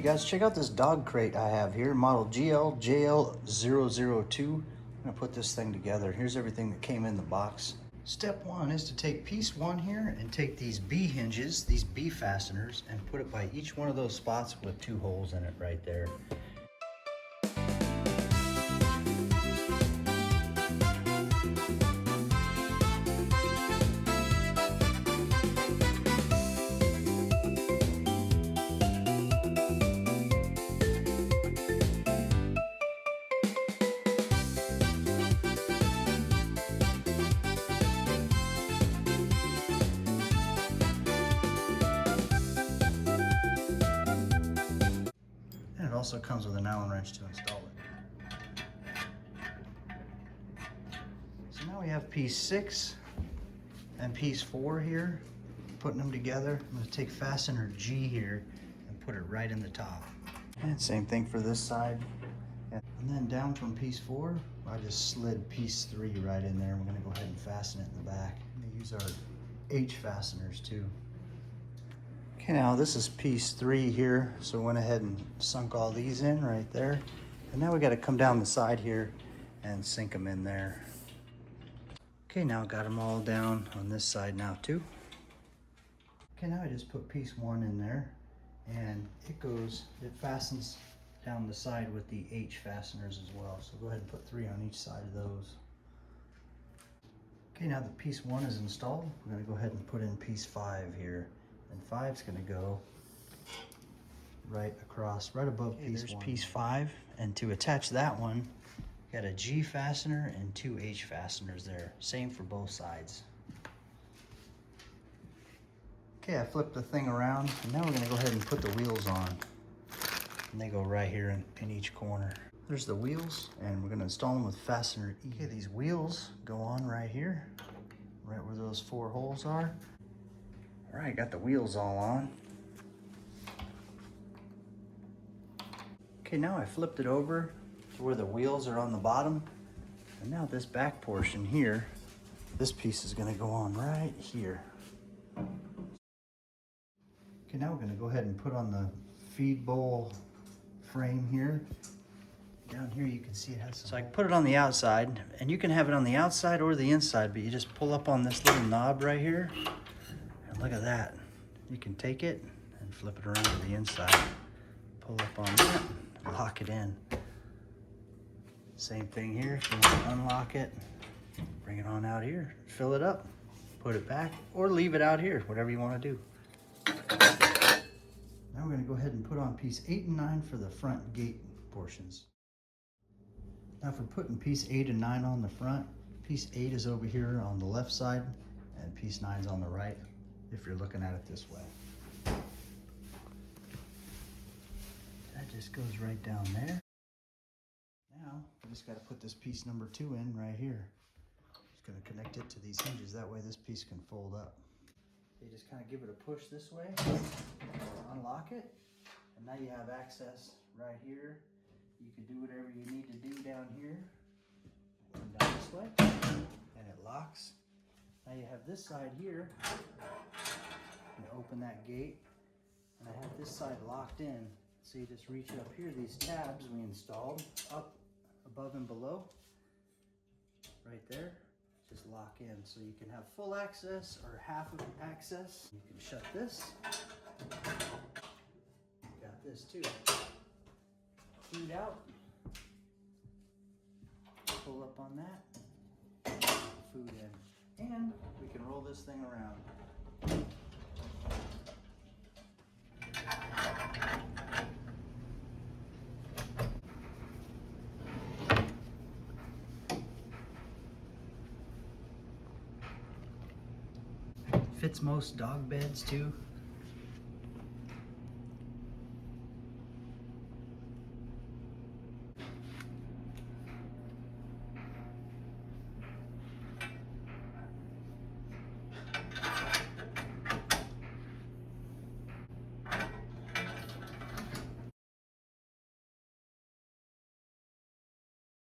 guys, check out this dog crate I have here, model GLJL002. I'm gonna put this thing together. Here's everything that came in the box. Step one is to take piece one here and take these B hinges, these B fasteners, and put it by each one of those spots with 2 holes in it right there. It also comes with an Allen wrench to install it. So now we have piece 6 and piece 4 here, putting them together. I'm going to take fastener G here and put it right in the top. And same thing for this side. And then down from piece 4, I just slid piece 3 right in there. We're going to go ahead and fasten it in the back. I'm going to use our H fasteners too. Okay, now this is piece 3 here, so went ahead and sunk all these in right there. And now we got to come down the side here and sink them in there. Okay, now got them all down on this side now too. Okay, now I just put piece 1 in there, and it fastens down the side with the H fasteners as well. So go ahead and put 3 on each side of those. Okay, now that piece 1 is installed, we're going to go ahead and put in piece 5 here. And 5's going to go right across, right above piece 1. There's piece 5, and to attach that one, got a G fastener and 2 H fasteners there. Same for both sides. Okay, I flipped the thing around, and now we're going to go ahead and put the wheels on. And they go right here in each corner. There's the wheels, and we're going to install them with fastener E. Okay, these wheels go on right here, right where those 4 holes are. All right, got the wheels all on. Okay, now I flipped it over to where the wheels are on the bottom. And now this back portion here, this piece is gonna go on right here. Okay, now we're gonna go ahead and put on the feed bowl frame here. Down here you can see it has some. So I put it on the outside, and you can have it on the outside or the inside, but you just pull up on this little knob right here. Look at that. You can take it and flip it around to the inside. Pull up on that, lock it in. Same thing here, if you want to unlock it, bring it on out here, fill it up, put it back, or leave it out here, whatever you want to do. Now we're going to go ahead and put on piece 8 and 9 for the front gate portions. Now for putting piece 8 and 9 on the front, piece 8 is over here on the left side, and piece 9 is on the right, if you're looking at it this way. That just goes right down there. Now, we just got to put this piece number 2 in right here. Just going to connect it to these hinges. That way this piece can fold up. You just kind of give it a push this way, unlock it, and now you have access right here. You can do whatever you need to do down here. Come down this way, and it locks. Now you have this side here. You open that gate, and I have this side locked in. So you just reach up here, these tabs we installed up above and below, right there, just lock in. So you can have full access or half of access. You can shut this. Got this too. Feed out, pull up on that, food in. And we can roll this thing around. Fits most dog beds too.